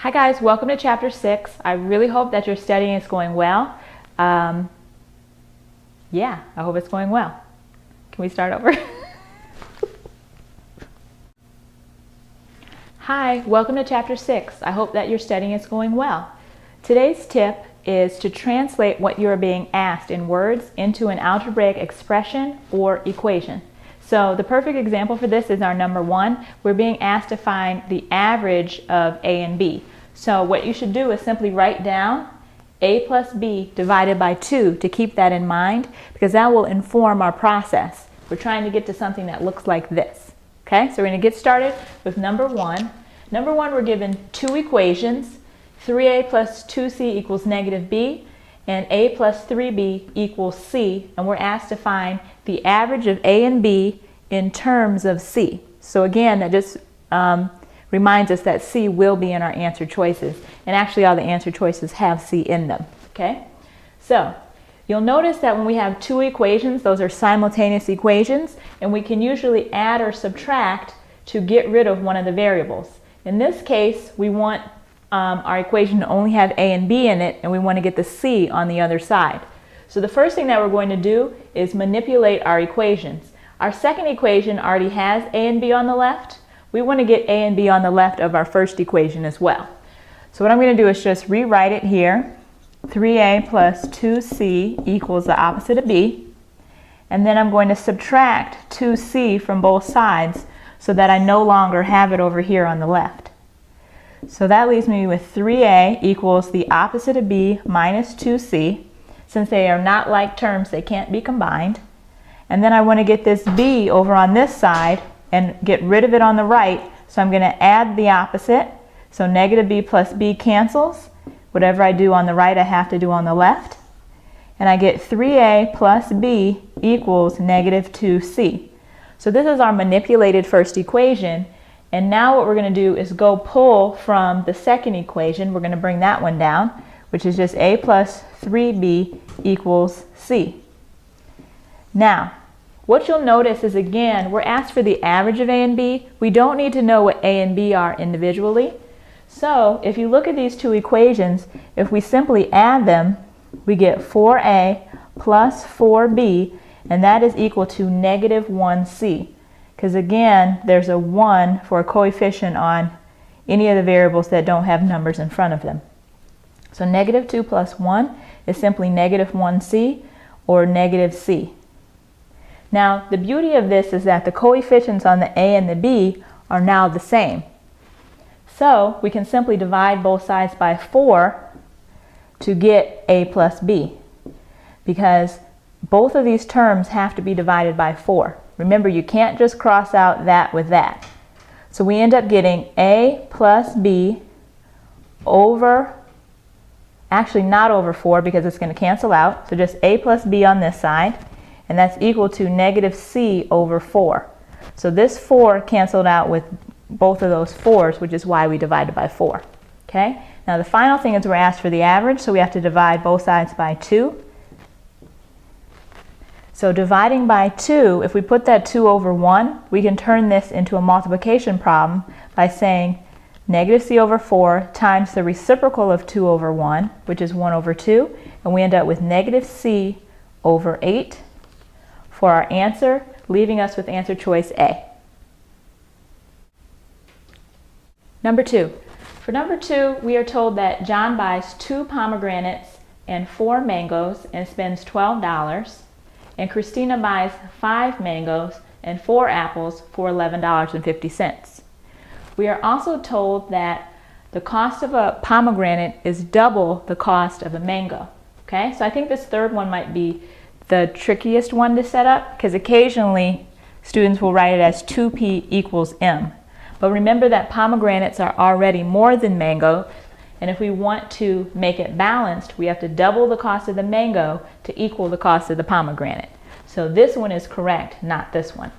Hi guys, welcome to chapter 6. I really hope that your studying is going well. I hope it's going well. Can we start over? Hi, welcome to chapter 6. I hope that your studying is going well. Today's tip is to translate what you are being asked in words into an algebraic expression or equation. So the perfect example for this is our number 1. We're being asked to find the average of A and B. So what you should do is simply write down A plus B divided by 2 to keep that in mind, because that will inform our process. We're trying to get to something that looks like this. Okay, so we're going to get started with number 1. Number 1, we're given two equations, 3a plus 2c equals negative b, and a plus 3b equals c, and we're asked to find the average of a and b in terms of c. So again, that just reminds us that c will be in our answer choices, and actually all the answer choices have c in them. Okay, so you'll notice that when we have two equations, those are simultaneous equations, and we can usually add or subtract to get rid of one of the variables. In this case, we want our equation to only have a and b in it, and we want to get the c on the other side. So the first thing that we're going to do is manipulate our equations. Our second equation already has a and b on the left. We want to get a and b on the left of our first equation as well. So what I'm going to do is just rewrite it here. 3a plus 2c equals the opposite of b. And then I'm going to subtract 2c from both sides so that I no longer have it over here on the left. So that leaves me with 3a equals the opposite of b minus 2c. Since they are not like terms, they can't be combined. And then I want to get this b over on this side and get rid of it on the right. So I'm going to add the opposite. So negative b plus b cancels. Whatever I do on the right, I have to do on the left. And I get 3a plus b equals negative 2c. So this is our manipulated first equation. And now what we're going to do is go pull from the second equation. We're going to bring that one down, which is just a plus 3b equals c. Now, what you'll notice is, again, we're asked for the average of a and b. We don't need to know what a and b are individually. So if you look at these two equations, if we simply add them, we get 4a plus 4b, and that is equal to negative 1c. Because again, there's a 1 for a coefficient on any of the variables that don't have numbers in front of them. So negative 2 plus 1 is simply negative 1c, or negative c. Now, the beauty of this is that the coefficients on the a and the b are now the same. So we can simply divide both sides by 4 to get a plus b, because both of these terms have to be divided by 4. Remember, you can't just cross out that with that. So we end up getting a plus b over, actually not over 4 because it's going to cancel out. So just a plus b on this side, and that's equal to negative c over 4. So this 4 canceled out with both of those 4's, which is why we divided by 4. Okay? Now the final thing is we're asked for the average, so we have to divide both sides by 2. So dividing by 2, if we put that 2 over 1, we can turn this into a multiplication problem by saying negative c over 4 times the reciprocal of 2 over 1, which is 1 over 2, and we end up with negative c over 8 for our answer, leaving us with answer choice A. Number 2. For number 2, we are told that John buys 2 pomegranates and 4 mangoes and spends $12. And Christina buys 5 mangoes and 4 apples for $11.50. We are also told that the cost of a pomegranate is double the cost of a mango. Okay, so I think this third one might be the trickiest one to set up, because occasionally students will write it as 2p equals m. But remember that pomegranates are already more than mango, and if we want to make it balanced, we have to double the cost of the mango to equal the cost of the pomegranate. So this one is correct, not this one.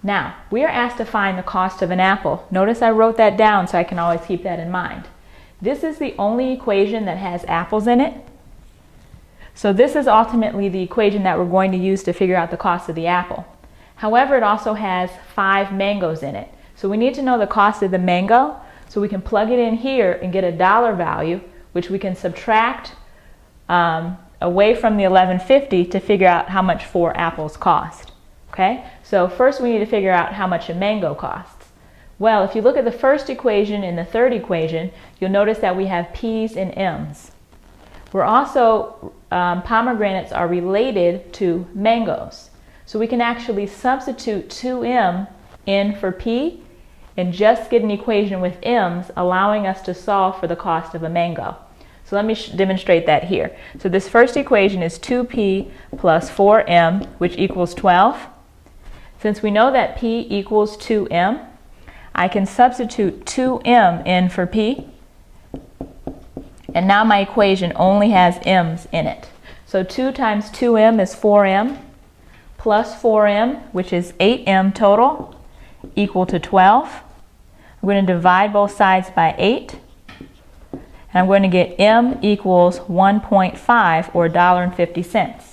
Now, we are asked to find the cost of an apple. Notice I wrote that down so I can always keep that in mind. This is the only equation that has apples in it. So this is ultimately the equation that we're going to use to figure out the cost of the apple. However, it also has 5 mangoes in it. So we need to know the cost of the mango. So we can plug it in here and get a dollar value, which we can subtract away from the $11.50 to figure out how much 4 apples cost. Okay, so first we need to figure out how much a mango costs. Well, if you look at the first equation and the third equation, you'll notice that we have P's and M's. We're also, pomegranates are related to mangoes. So we can actually substitute 2M in for P and just get an equation with M's, allowing us to solve for the cost of a mango. So let me demonstrate that here. So this first equation is 2P plus 4M, which equals 12. Since we know that P equals 2M, I can substitute 2M in for P, and now my equation only has M's in it. So 2 times 2M is 4M, plus 4M, which is 8M total, equal to 12. I'm going to divide both sides by 8, and I'm going to get M equals 1.5, or $1.50.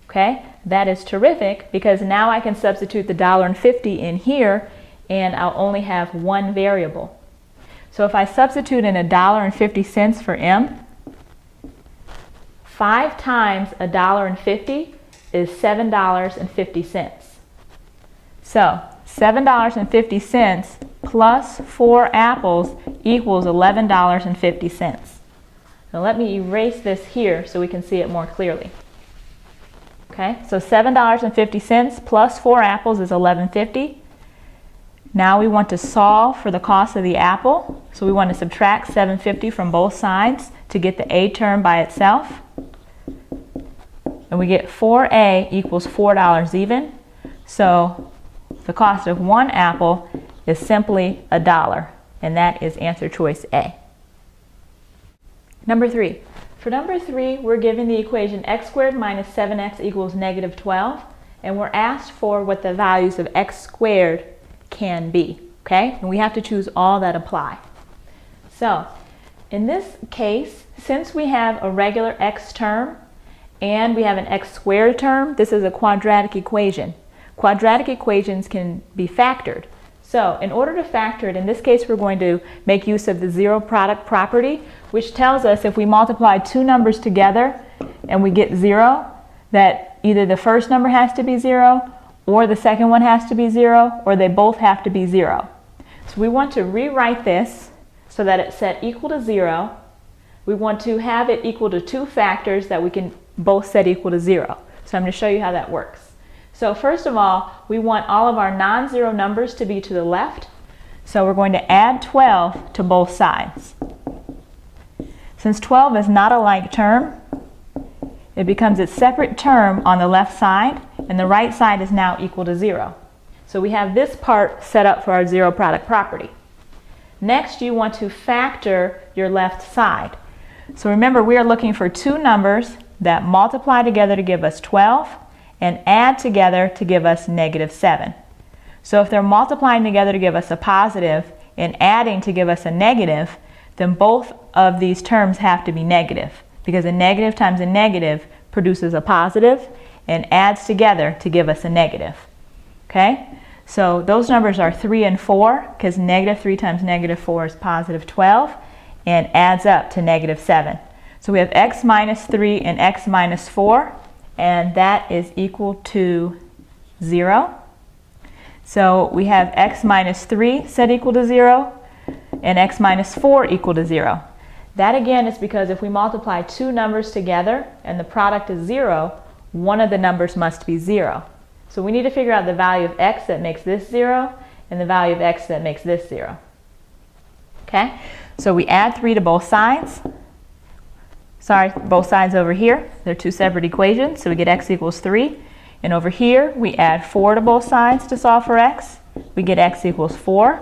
Okay, that is terrific, because now I can substitute the $1.50 in here, and I'll only have one variable. So if I substitute in $1.50 for M, 5 times $1.50 is $7.50. So $7.50 plus 4 apples equals $11.50. Now let me erase this here so we can see it more clearly. Okay, so $7.50 plus 4 apples is $11.50. Now we want to solve for the cost of the apple, so we want to subtract $7.50 from both sides to get the A term by itself. And we get 4A equals $4 even. So the cost of 1 apple is simply $1, and that is answer choice A. Number 3. For number 3, we're given the equation x squared minus 7x equals negative 12, and we're asked for what the values of x squared can be. Okay, and we have to choose all that apply. So in this case, since we have a regular x term and we have an x squared term, this is a quadratic equation. Quadratic equations can be factored. So in order to factor it, in this case we're going to make use of the zero product property, which tells us if we multiply 2 numbers together and we get 0, that either the first number has to be 0, or the second one has to be 0, or they both have to be 0. So we want to rewrite this so that it's set equal to 0. We want to have it equal to 2 factors that we can both set equal to 0. So I'm going to show you how that works. So first of all, we want all of our non-zero numbers to be to the left. So we're going to add 12 to both sides. Since 12 is not a like term, it becomes a separate term on the left side, and the right side is now equal to 0. So we have this part set up for our zero product property. Next, you want to factor your left side. So remember, we are looking for 2 numbers that multiply together to give us 12 and add together to give us negative 7. So if they're multiplying together to give us a positive and adding to give us a negative, then both of these terms have to be negative, because a negative times a negative produces a positive and adds together to give us a negative. Okay? So those numbers are 3 and 4, because negative 3 times negative 4 is positive 12 and adds up to negative 7. So we have x minus 3 and x minus 4, and that is equal to 0. So we have x minus 3 set equal to 0 and x minus 4 equal to 0. That again is because if we multiply 2 numbers together and the product is 0, one of the numbers must be 0. So we need to figure out the value of x that makes this 0 and the value of x that makes this 0. Okay, so we add 3 to both sides. Sorry, both sides over here. They're 2 separate equations, so we get x equals 3. And over here, we add 4 to both sides to solve for x. We get x equals 4.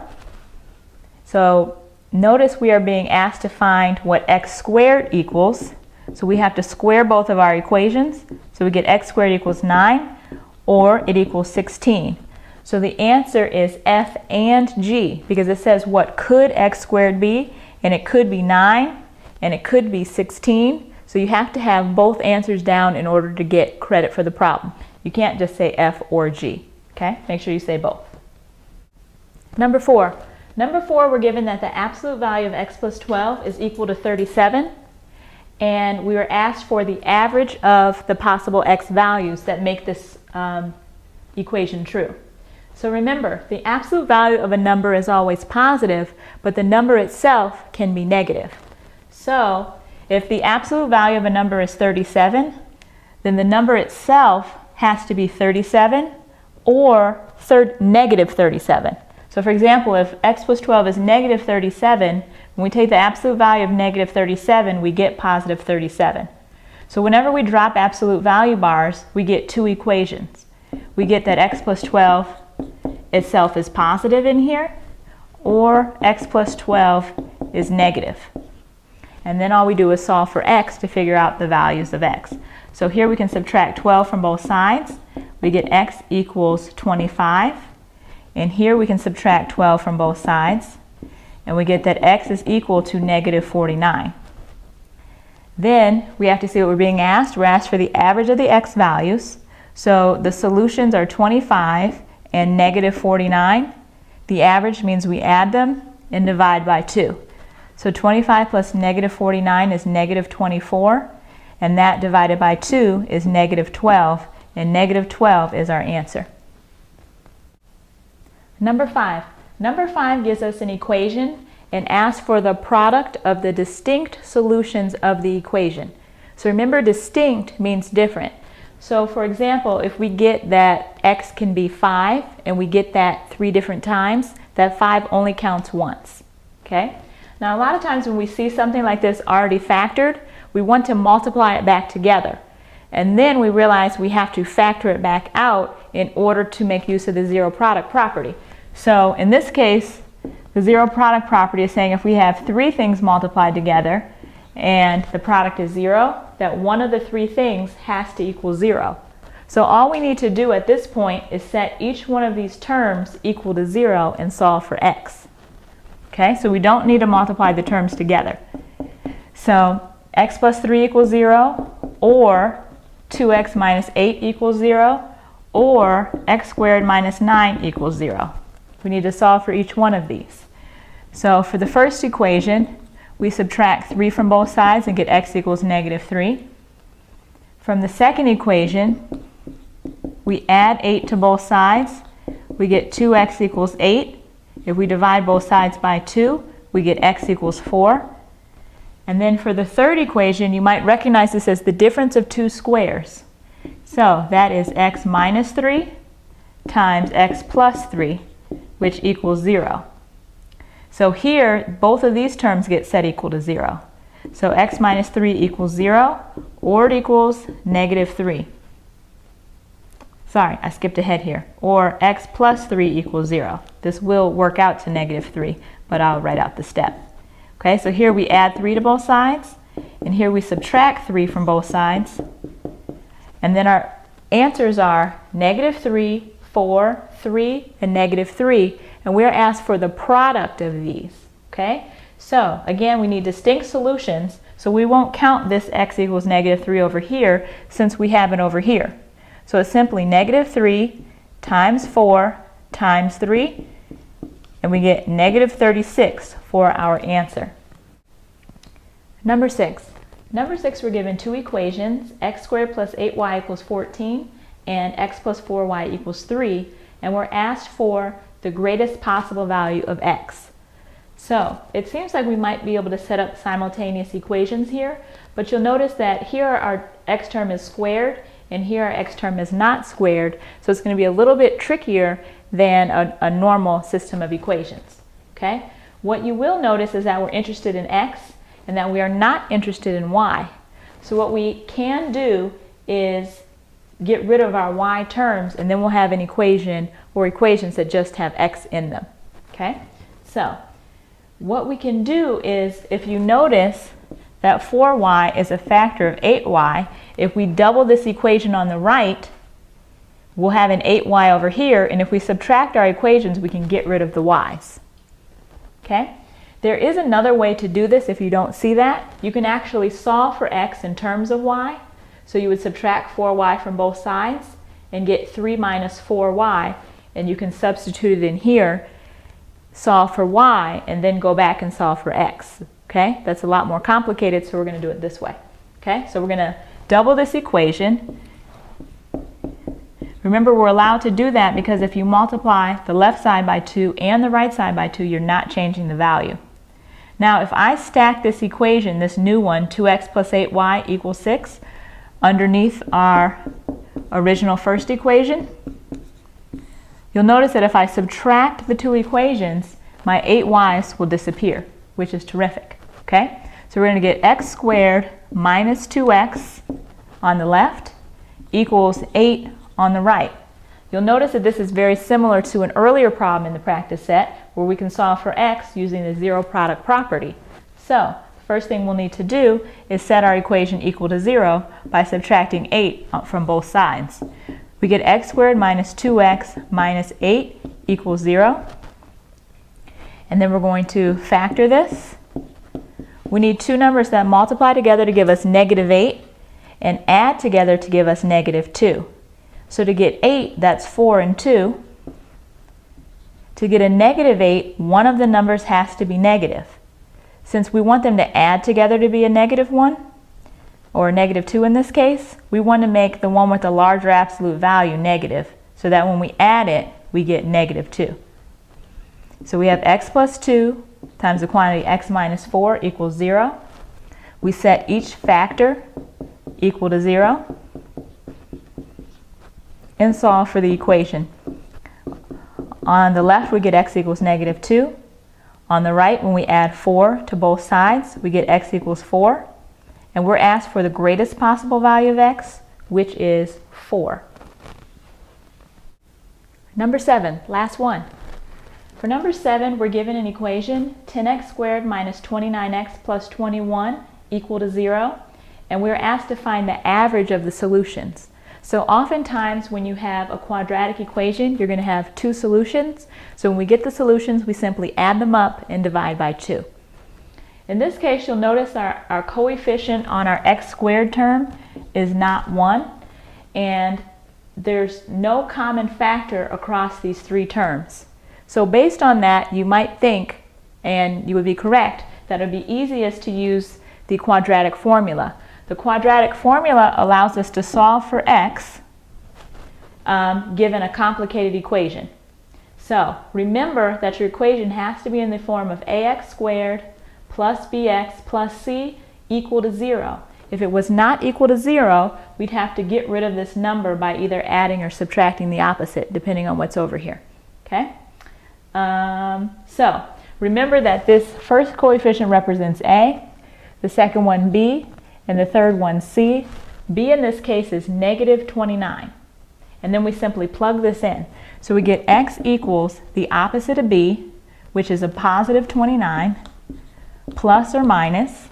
So notice we are being asked to find what x squared equals. So we have to square both of our equations. So we get x squared equals 9, or it equals 16. So the answer is F and G, because it says what could x squared be, and it could be 9, and it could be 16. So you have to have both answers down in order to get credit for the problem. You can't just say F or G. Okay? Make sure you say both. Number 4. Number 4, we're given that the absolute value of x plus 12 is equal to 37, and we were asked for the average of the possible x values that make this equation true. So remember, the absolute value of a number is always positive, but the number itself can be negative. So if the absolute value of a number is 37, then the number itself has to be 37 or negative 37. So for example, if x plus 12 is negative 37, when we take the absolute value of negative 37, we get positive 37. So whenever we drop absolute value bars, we get two equations. We get that x plus 12 itself is positive in here, or x plus 12 is negative. And then all we do is solve for x to figure out the values of x. So here we can subtract 12 from both sides. We get x equals 25. And here we can subtract 12 from both sides. And we get that x is equal to negative 49. Then we have to see what we're being asked. We're asked for the average of the x values. So the solutions are 25 and negative 49. The average means we add them and divide by 2. So 25 plus negative 49 is negative 24, and that divided by 2 is negative 12, and negative 12 is our answer. Number 5. Number 5 gives us an equation and asks for the product of the distinct solutions of the equation. So remember, distinct means different. So for example, if we get that x can be 5 and we get that 3 different times, that 5 only counts once. Okay? Now a lot of times when we see something like this already factored, we want to multiply it back together. And then we realize we have to factor it back out in order to make use of the zero product property. So in this case, the zero product property is saying if we have 3 things multiplied together and the product is 0, that one of the 3 things has to equal 0. So all we need to do at this point is set each one of these terms equal to 0 and solve for x. Okay, so we don't need to multiply the terms together. So x plus 3 equals 0, or 2x minus 8 equals 0, or x squared minus 9 equals 0. We need to solve for each one of these. So for the first equation, we subtract 3 from both sides and get x equals negative 3. From the second equation, we add 8 to both sides. We get 2x equals 8. If we divide both sides by 2, we get x equals 4. And then for the third equation, you might recognize this as the difference of 2 squares. So that is x minus 3 times x plus 3, which equals 0. So here, both of these terms get set equal to 0. So x minus 3 equals 0, or it equals negative 3. Sorry, I skipped ahead here. Or x plus 3 equals 0. This will work out to negative 3, but I'll write out the step. Okay, so here we add 3 to both sides, and here we subtract 3 from both sides. And then our answers are negative 3, 4, 3, and negative 3. And we're asked for the product of these. Okay, so again, we need distinct solutions, so we won't count this x equals negative 3 over here since we have it over here. So it's simply negative 3 times 4 times 3, and we get negative 36 for our answer. Number 6. Number 6, we're given 2 equations, x squared plus 8y equals 14 and x plus 4y equals 3, and we're asked for the greatest possible value of x. So it seems like we might be able to set up simultaneous equations here, but you'll notice that here our x term is squared and here our x term is not squared, so it's going to be a little bit trickier than a normal system of equations. Okay? What you will notice is that we're interested in x and that we are not interested in y. So what we can do is get rid of our y terms, and then we'll have an equation or equations that just have x in them. Okay? So what we can do is, if you notice that 4y is a factor of 8y, if we double this equation on the right, we'll have an 8y over here, and if we subtract our equations, we can get rid of the y's. Okay? There is another way to do this if you don't see that. You can actually solve for x in terms of y. So you would subtract 4y from both sides and get 3 minus 4y, and you can substitute it in here. solve for y, and then go back and solve for x. Okay, that's a lot more complicated, so we're going to do it this way. Okay, so we're going to double this equation. Remember, we're allowed to do that because if you multiply the left side by 2 and the right side by 2, you're not changing the value. Now, if I stack this equation, this new one, 2x plus 8y equals 6, underneath our original first equation, you'll notice that if I subtract the two equations, my 8y's will disappear, which is terrific. Okay? So we're going to get x squared minus 2x on the left equals 8 on the right. You'll notice that this is very similar to an earlier problem in the practice set where we can solve for x using the zero product property. So, first thing we'll need to do is set our equation equal to 0 by subtracting 8 from both sides. We get x squared minus 2x minus 8 equals 0. And then we're going to factor this. We need two numbers that multiply together to give us negative 8 and add together to give us negative 2. So to get 8, that's 4 and 2. To get a negative 8, one of the numbers has to be negative. Since we want them to add together to be a negative 1, or a negative 2 in this case, we want to make the one with the larger absolute value negative, so that when we add it, we get negative 2. So we have x plus 2 times the quantity x minus 4 equals 0. We set each factor equal to 0 and solve for the equation. On the left, we get x equals negative 2. On the right, when we add 4 to both sides, we get x equals 4. And we're asked for the greatest possible value of x, which is 4. Number 7, last one. For number 7, we're given an equation, 10x squared minus 29x plus 21 equal to 0. And we're asked to find the average of the solutions. So oftentimes when you have a quadratic equation, you're going to have two solutions. So when we get the solutions, we simply add them up and divide by 2. In this case, you'll notice our coefficient on our x squared term is not 1. And there's no common factor across these three terms. So based on that, you might think, and you would be correct, that it would be easiest to use the quadratic formula. The quadratic formula allows us to solve for x given a complicated equation. So remember that your equation has to be in the form of ax squared plus bx plus c equal to 0. If it was not equal to 0, we'd have to get rid of this number by either adding or subtracting the opposite, depending on what's over here. Okay? So remember that this first coefficient represents a, the second one b, and the third one c. B in this case is negative 29. And then we simply plug this in. So we get x equals the opposite of b, which is a positive 29, plus or minus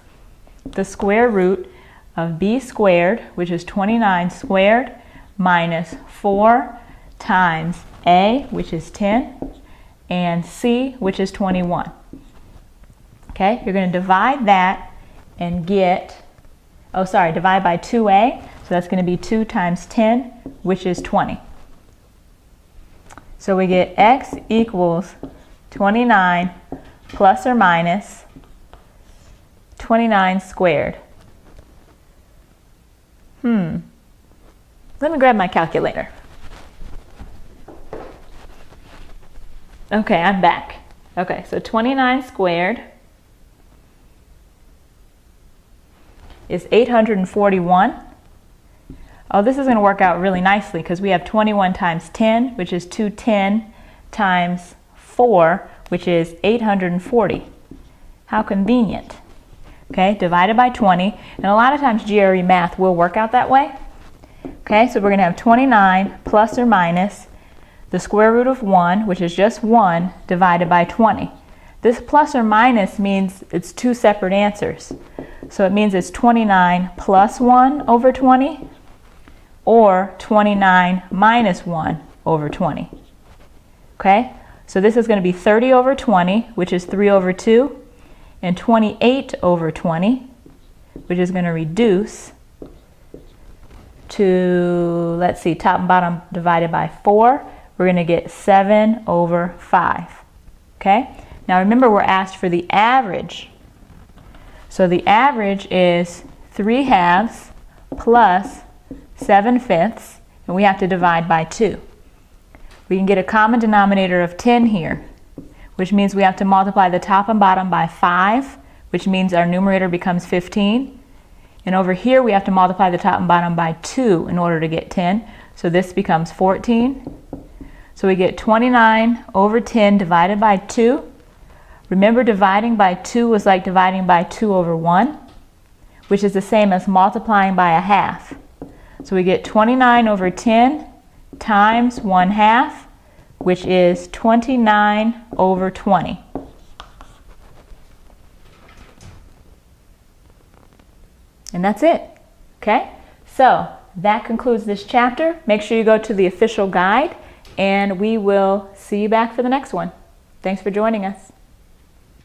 the square root of b squared, which is 29 squared, minus 4 times a, which is 10, and c, which is 21. Okay, you're going to divide that and get, divide by 2a, so that's going to be 2 times 10, which is 20. So we get x equals 29 plus or minus 29 squared. Let me grab my calculator. Okay, I'm back. Okay, so 29 squared is 841. Oh, this is going to work out really nicely because we have 21 times 10, which is 210 times 4, which is 840. How convenient. Okay, divided by 20. And a lot of times GRE math will work out that way. Okay, so we're going to have 29 plus or minus the square root of 1, which is just 1, divided by 20. This plus or minus means it's two separate answers. So it means it's 29 plus 1 over 20 or 29 minus 1 over 20. Okay, so this is going to be 30 over 20, which is 3 over 2, and 28 over 20, which is going to reduce to, let's see, top and bottom divided by 4. We're going to get 7 over 5. Okay? Now remember, we're asked for the average. So the average is 3/2 plus 7/5, and we have to divide by 2. We can get a common denominator of 10 here, which means we have to multiply the top and bottom by 5, which means our numerator becomes 15. And over here we have to multiply the top and bottom by 2 in order to get 10. So this becomes 14. So we get 29 over 10 divided by 2. Remember, dividing by 2 was like dividing by 2 over 1, which is the same as multiplying by a half. So we get 29 over 10 times 1/2, which is 29 over 20. And that's it. Okay? So that concludes this chapter. Make sure you go to the official guide, and we will see you back for the next one. Thanks for joining us.